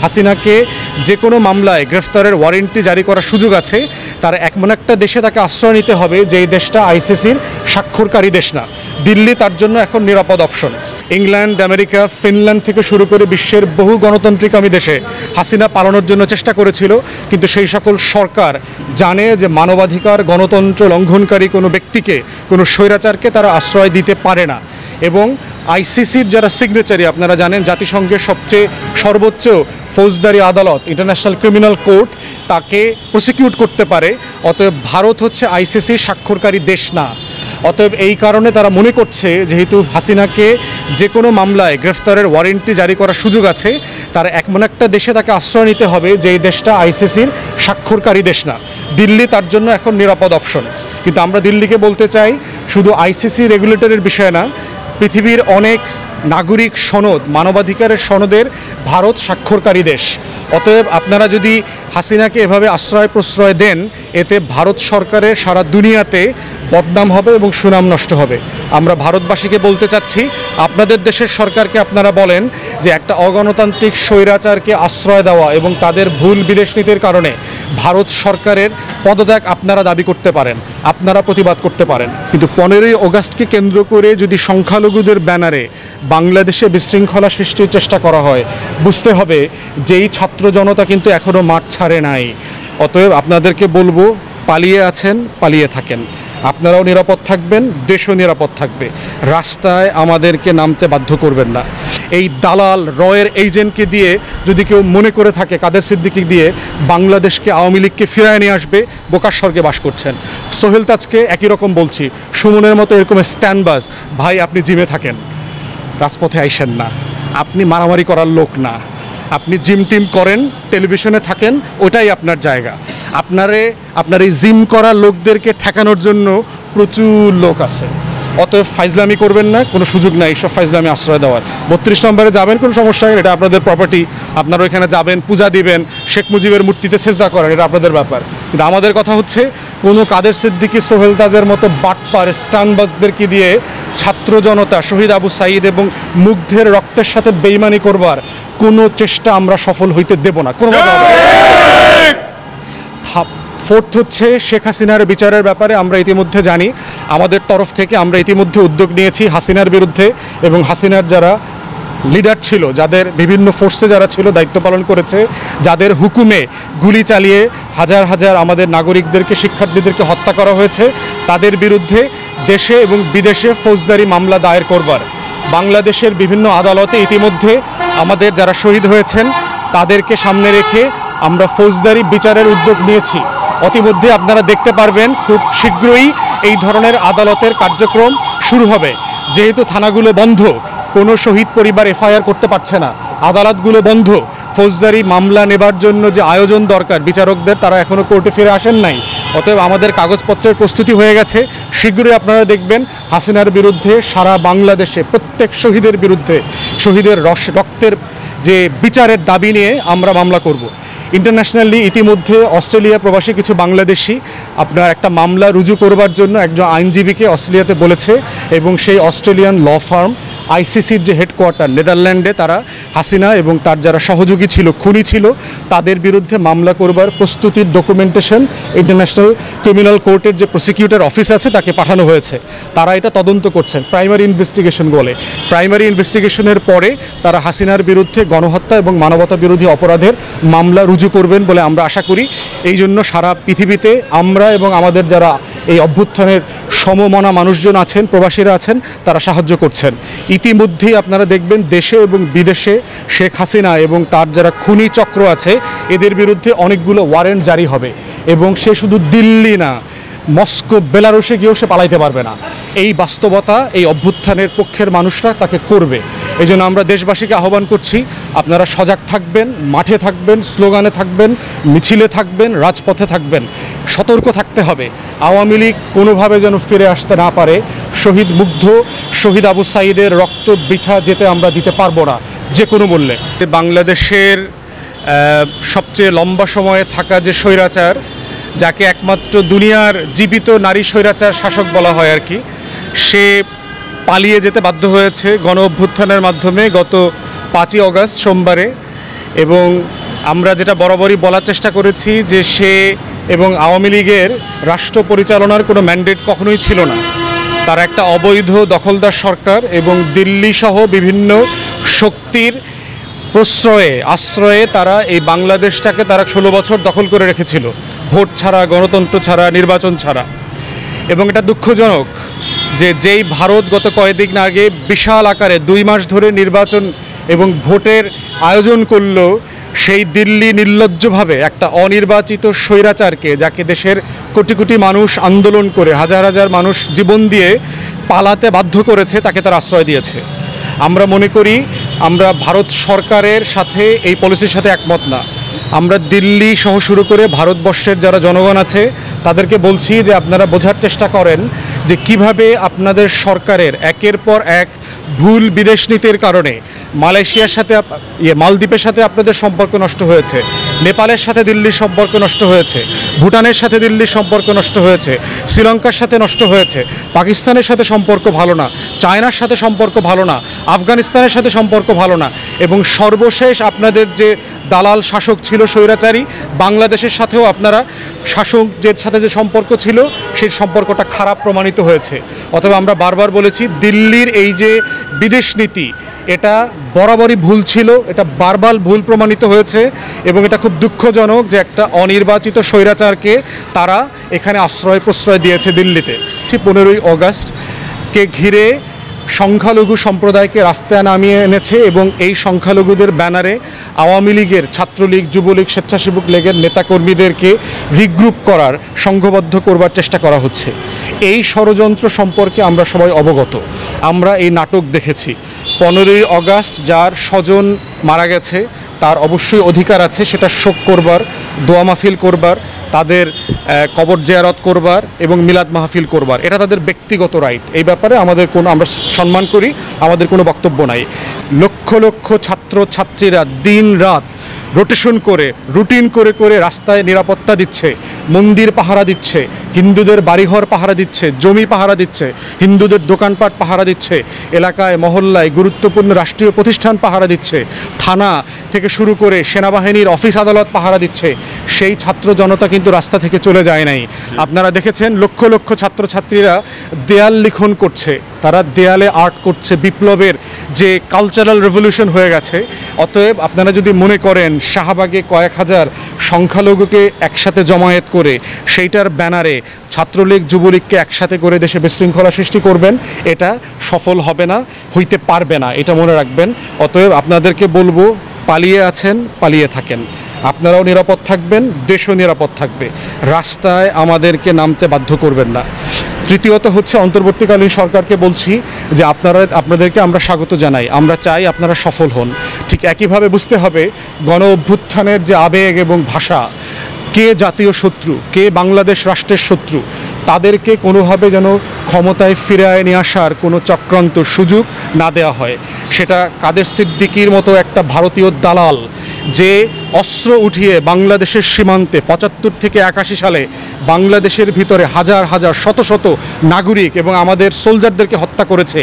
হাসিনাকে যে কোনো মামলায় গ্রেফতারের ওয়ারেন্টি জারি করার সুযোগ আছে। তার এমন একটা দেশে তাকে আশ্রয় নিতে হবে যেই দেশটা আইসিসির স্বাক্ষরকারী দেশ না। দিল্লি তার জন্য এখন নিরাপদ অপশন। ইংল্যান্ড, আমেরিকা, ফিনল্যান্ড থেকে শুরু করে বিশ্বের বহু গণতান্ত্রিকামী দেশে হাসিনা পালানোর জন্য চেষ্টা করেছিল, কিন্তু সেই সকল সরকার জানে যে মানবাধিকার, গণতন্ত্র লঙ্ঘনকারী কোনো ব্যক্তিকে, কোনো স্বৈরাচারকে তারা আশ্রয় দিতে পারে না। এবং আইসিসির যারা সিগনেচারি, আপনারা জানেন জাতিসংঘের সবচেয়ে সর্বোচ্চ ফৌজদারি আদালত ইন্টারন্যাশনাল ক্রিমিনাল কোর্ট তাকে প্রসিকিউট করতে পারে। অতএব ভারত হচ্ছে আইসিসির স্বাক্ষরকারী দেশ না। অতএব এই কারণে তারা মনে করছে যেহেতু হাসিনাকে যে কোনো মামলায় গ্রেফতারের ওয়ারেন্টি জারি করার সুযোগ আছে, তার এমন একটা দেশে তাকে আশ্রয় নিতে হবে যেই দেশটা আইসিসির স্বাক্ষরকারী দেশ না। দিল্লি তার জন্য এখন নিরাপদ অপশন। কিন্তু আমরা দিল্লিকে বলতে চাই, শুধু আইসিসি রেগুলেটরের বিষয় না, পৃথিবীর অনেক নাগরিক সনদ, মানবাধিকারের সনদের ভারত স্বাক্ষরকারী দেশ। অতএব আপনারা যদি হাসিনাকে এভাবে আশ্রয় প্রশ্রয় দেন, এতে ভারত সরকারের সারা দুনিয়াতে বদনাম হবে এবং সুনাম নষ্ট হবে। আমরা ভারতবাসীকে বলতে চাচ্ছি, আপনাদের দেশের সরকারকে আপনারা বলেন যে একটা অগণতান্ত্রিক স্বৈরাচারকে আশ্রয় দেওয়া এবং তাদের ভুল বিদেশ নীতির কারণে ভারত সরকারের পদত্যাগ আপনারা দাবি করতে পারেন, আপনারা প্রতিবাদ করতে পারেন। কিন্তু 15ই আগস্টকে কেন্দ্র করে যদি সংখ্যালঘুদের ব্যানারে বাংলাদেশে বিশৃঙ্খলা সৃষ্টির চেষ্টা করা হয়, বুঝতে হবে যে এই ছাত্র জনতা কিন্তু এখনও মাঠ ছাড়ে নাই। অতএব আপনাদেরকে বলবো, পালিয়ে আছেন, পালিয়ে থাকেন। আপনারাও নিরাপদ থাকবেন, দেশও নিরাপদ থাকবে। রাস্তায় আমাদেরকে নামতে বাধ্য করবেন না। এই দালাল রয়ের এজেন্টকে দিয়ে যদি কেউ মনে করে থাকে কাদের সিদ্দিকী দিয়ে বাংলাদেশকে, আওয়ামী লীগকে ফিরায় নিয়ে আসবে, বোকার স্বর্গে বাস করছেন। সোহেল তাজকে একই রকম বলছি, সুমনের মতো এরকম স্ট্যান্ডবাজ ভাই, আপনি জিমে থাকেন, রাজপথে আইসেন না। আপনি মারামারি করার লোক না। আপনি জিম টিম করেন, টেলিভিশনে থাকেন, ওটাই আপনার জায়গা। আপনার এই জিম করা লোকদেরকে ঠেকানোর জন্য প্রচুর লোক আছে। অতএব ফাইজলামি করবেন না, কোনো সুযোগ নাই এইসব ফাইজলামি আশ্রয় দেওয়ার। 32 নম্বরে যাবেন, কোনো সমস্যা নেই, এটা আপনাদের প্রপার্টি, আপনারা ওইখানে যাবেন, পূজা দিবেন, শেখ মুজিবের মূর্তিতে সেজদা করেন, এটা আপনাদের ব্যাপার। কিন্তু আমাদের কথা হচ্ছে, কোনো কাদের সিদ্দিকী, সোহেল তাজের মতো বাটপার স্টানবাজদেরকে দিয়ে ছাত্র জনতা, শহীদ আবু সাঈদ এবং মুগ্ধের রক্তের সাথে বেইমানি করবার কোনো চেষ্টা আমরা সফল হইতে দেব না কোনোভাবে। ফোর্থ হচ্ছে শেখ হাসিনার বিচারের ব্যাপারে আমরা ইতিমধ্যে জানি, আমাদের তরফ থেকে আমরা ইতিমধ্যে উদ্যোগ নিয়েছি হাসিনার বিরুদ্ধে এবং হাসিনার যারা লিডার ছিল, যাদের বিভিন্ন ফোর্সে যারা ছিল, দায়িত্ব পালন করেছে, যাদের হুকুমে গুলি চালিয়ে হাজার হাজার আমাদের নাগরিকদেরকে, শিক্ষার্থীদেরকে হত্যা করা হয়েছে, তাদের বিরুদ্ধে দেশে এবং বিদেশে ফৌজদারি মামলা দায়ের করবার বাংলাদেশের বিভিন্ন আদালতে ইতিমধ্যে আমাদের যারা শহীদ হয়েছেন তাদেরকে সামনে রেখে আমরা ফৌজদারি বিচারের উদ্যোগ নিয়েছি। অতিমধ্যে আপনারা দেখতে পারবেন খুব শীঘ্রই এই ধরনের আদালতের কার্যক্রম শুরু হবে। যেহেতু থানাগুলো বন্ধ, কোনো শহীদ পরিবার এফআইআর করতে পারছে না, আদালতগুলো বন্ধ, ফৌজদারি মামলা নেবার জন্য যে আয়োজন দরকার বিচারকদের, তারা এখনও কোর্টে ফিরে আসেন নাই। অতএব আমাদের কাগজপত্রের প্রস্তুতি হয়ে গেছে। শীঘ্রই আপনারা দেখবেন হাসিনার বিরুদ্ধে সারা বাংলাদেশে প্রত্যেক শহীদের বিরুদ্ধে, শহীদের রক্তের যে বিচারের দাবি নিয়ে আমরা মামলা করব। ইন্টারন্যাশনালি ইতিমধ্যে অস্ট্রেলিয়া প্রবাসী কিছু বাংলাদেশি আপনার একটা মামলা রুজু করবার জন্য একজন আইনজীবীকে অস্ট্রেলিয়াতে বলেছে, এবং সেই অস্ট্রেলিয়ান ল ফার্ম আইসিসির যে হেডকোয়ার্টার নেদারল্যান্ডে, তারা হাসিনা এবং তার যারা সহযোগী ছিল, খুনি ছিল, তাদের বিরুদ্ধে মামলা করবার প্রস্তুতির ডকুমেন্টেশন ইন্টারন্যাশনাল ক্রিমিনাল কোর্টের যে প্রসিকিউটর অফিস আছে তাকে পাঠানো হয়েছে। তারা এটা তদন্ত করছেন, প্রাইমারি ইনভেস্টিগেশন বলে। প্রাইমারি ইনভেস্টিগেশনের পরে তারা হাসিনার বিরুদ্ধে গণহত্যা এবং মানবতা বিরোধী অপরাধের মামলা রুজু করবেন বলে আমরা আশা করি। এই জন্য সারা পৃথিবীতে আমরা এবং আমাদের যারা এই অভ্যুত্থানের সমমনা মানুষজন আছেন, প্রবাসীরা আছেন, তারা সাহায্য করছেন। ইতিমধ্যেই আপনারা দেখবেন দেশে এবং বিদেশে শেখ হাসিনা এবং তার যারা খুনি চক্র আছে এদের বিরুদ্ধে অনেকগুলো ওয়ারেন্ট জারি হবে, এবং সে শুধু দিল্লি না, মস্কো, বেলারুশে গিয়েও সে পালাইতে পারবে না। এই বাস্তবতা এই অভ্যুত্থানের পক্ষের মানুষরা তাকে করবে। এই জন্য আমরা দেশবাসীকে আহ্বান করছি, আপনারা সজাগ থাকবেন, মাঠে থাকবেন, স্লোগানে থাকবেন, মিছিলে থাকবেন, রাজপথে থাকবেন। সতর্ক থাকতে হবে, আওয়ামী লীগ কোনোভাবে যেন ফিরে আসতে না পারে। শহীদ মুগ্ধ, শহীদ আবু সাঈদের রক্ত বৃথা যেতে আমরা দিতে পারবো না যে কোনো মূল্যে। বাংলাদেশের সবচেয়ে লম্বা সময়ে থাকা যে স্বৈরাচার, যাকে একমাত্র দুনিয়ার জীবিত নারী স্বৈরাচার শাসক বলা হয় আর কি, সে পালিয়ে যেতে বাধ্য হয়েছে গণ অভ্যুত্থানের মাধ্যমে গত 5ই আগস্ট সোমবারে। এবং আমরা যেটা বরাবরই বলার চেষ্টা করেছি যে সে এবং আওয়ামী লীগের রাষ্ট্র পরিচালনার কোনো ম্যান্ডেট কখনোই ছিল না। তারা একটা অবৈধ দখলদার সরকার এবং দিল্লি সহ বিভিন্ন শক্তির আশ্রয়ে তারা এই বাংলাদেশটাকে তারা 16 বছর দখল করে রেখেছিল, ভোট ছাড়া, গণতন্ত্র ছাড়া, নির্বাচন ছাড়া। এবং এটা দুঃখজনক যে যেই ভারত গত কয়েকদিন আগে বিশাল আকারে 2 মাস ধরে নির্বাচন এবং ভোটের আয়োজন করলো, সেই দিল্লি নির্লজ্জভাবে একটা অনির্বাচিত স্বৈরাচারকে, যাকে দেশের কোটি কোটি মানুষ আন্দোলন করে, হাজার হাজার মানুষ জীবন দিয়ে পালাতে বাধ্য করেছে, তাকে তারা আশ্রয় দিয়েছে। আমরা মনে করি আমরা ভারত সরকারের সাথে এই পলিসির সাথে একমত না। আমরা দিল্লি সহ শুরু করে ভারতবর্ষের যারা জনগণ আছে তাদেরকে বলছি যে আপনারা বোঝার চেষ্টা করেন যে কিভাবে আপনাদের সরকারের একের পর এক ভুল বিদেশ নীতির কারণে মালয়েশিয়ার সাথে মালদ্বীপের সাথে আপনাদের সম্পর্ক নষ্ট হয়েছে, নেপালের সাথে দিল্লির সম্পর্ক নষ্ট হয়েছে, ভুটানের সাথে দিল্লির সম্পর্ক নষ্ট হয়েছে, শ্রীলঙ্কার সাথে নষ্ট হয়েছে, পাকিস্তানের সাথে সম্পর্ক ভালো না, চায়নার সাথে সম্পর্ক ভালো না, আফগানিস্তানের সাথে সম্পর্ক ভালো না, এবং সর্বশেষ আপনাদের যে দালাল শাসক ছিল স্বৈরাচারী, বাংলাদেশের সাথেও আপনারা শাসকদের সাথে যে সম্পর্ক ছিল সেই সম্পর্কটা খারাপ প্রমাণিত হয়েছে। অথবা আমরা বারবার বলেছি দিল্লির এই যে বিদেশ নীতি এটা বরাবরই ভুল ছিল, এটা বারবার ভুল প্রমাণিত হয়েছে এবং এটা খুব দুঃখজনক যে একটা অনির্বাচিত স্বৈরাচারকে তারা এখানে আশ্রয় প্রশ্রয় দিয়েছে দিল্লিতে। 15ই অগাস্টকে ঘিরে সংখ্যালঘু সম্প্রদায়কে রাস্তায় নামিয়ে এনেছে এবং এই সংখ্যালঘুদের ব্যানারে আওয়ামী লীগের, ছাত্রলীগ, যুবলীগ, স্বেচ্ছাসেবক লীগের নেতাকর্মীদেরকে রিগ্রুপ করার, সংঘবদ্ধ করবার চেষ্টা করা হচ্ছে। এই ষড়যন্ত্র সম্পর্কে আমরা সবাই অবগত। আমরা এই নাটক দেখেছি। 15ই অগাস্ট যার স্বজন মারা গেছে তার অবশ্যই অধিকার আছে সেটা শোক করবার, দোয়া মাহফিল করবার, তাদের কবর জিয়ারত করবার এবং মিলাদ মাহফিল করবার, এটা তাদের ব্যক্তিগত রাইট। এই ব্যাপারে আমরা সম্মান করি, আমাদের কোনো বক্তব্য নাই। লক্ষ লক্ষ ছাত্র ছাত্রীরা দিন রাত রুটিন করে রাস্তায় নিরাপত্তা দিচ্ছে, মন্দির পাহারা দিচ্ছে, হিন্দুদের বাড়িঘর পাহারা দিচ্ছে, জমি পাহারা দিচ্ছে, হিন্দুদের দোকানপাট পাহারা দিচ্ছে, এলাকায় মহল্লায় গুরুত্বপূর্ণ রাষ্ট্রীয় প্রতিষ্ঠান পাহারা দিচ্ছে, থানা থেকে শুরু করে সেনাবাহিনীর অফিস আদালত পাহারা দিচ্ছে। সেই ছাত্র জনতা কিন্তু রাস্তা থেকে চলে যায় নাই। আপনারা দেখেছেন লক্ষ লক্ষ ছাত্রছাত্রীরা দেয়াল লিখন করছে, তারা দেয়ালে আর্ট করছে, বিপ্লবের যে কালচারাল রেভলিউশন হয়ে গেছে। অতএব আপনারা যদি মনে করেন শাহবাগে কয়েক হাজার সংখ্যালঘুকে একসাথে জমায়েত করে সেইটার ব্যানারে ছাত্রলীগ, যুবলীগকে একসাথে করে দেশে বিশৃঙ্খলা সৃষ্টি করবেন, এটা সফল হবে না, হইতে পারবে না, এটা মনে রাখবেন। অতএব আপনাদেরকে বলবো, পালিয়ে আছেন, পালিয়ে থাকেন, আপনারাও নিরাপদ থাকবেন, দেশও নিরাপদ থাকবে, রাস্তায় আমাদেরকে নামতে বাধ্য করবেন না। তৃতীয়ত হচ্ছে অন্তর্বর্তীকালীন সরকারকে বলছি যে আপনাদেরকে আমরা স্বাগত জানাই, আমরা চাই আপনারা সফল হন। ঠিক একইভাবে বুঝতে হবে গণ অভ্যুত্থানের যে আবেগ এবং ভাষা, কে জাতীয় শত্রু, কে বাংলাদেশ রাষ্ট্রের শত্রু, তাদেরকে কোনোভাবে যেন ক্ষমতায় ফিরিয়ে নিয়ে আসার কোনো চক্রান্ত সুযোগ না দেওয়া হয়। সেটা কাদের সিদ্দিকীর মতো একটা ভারতীয় দালাল যে অস্ত্র উঠিয়ে বাংলাদেশের সীমান্তে 75 থেকে 81 সালে বাংলাদেশের ভিতরে হাজার হাজার শত শত নাগরিক এবং আমাদের সোলজারদেরকে হত্যা করেছে,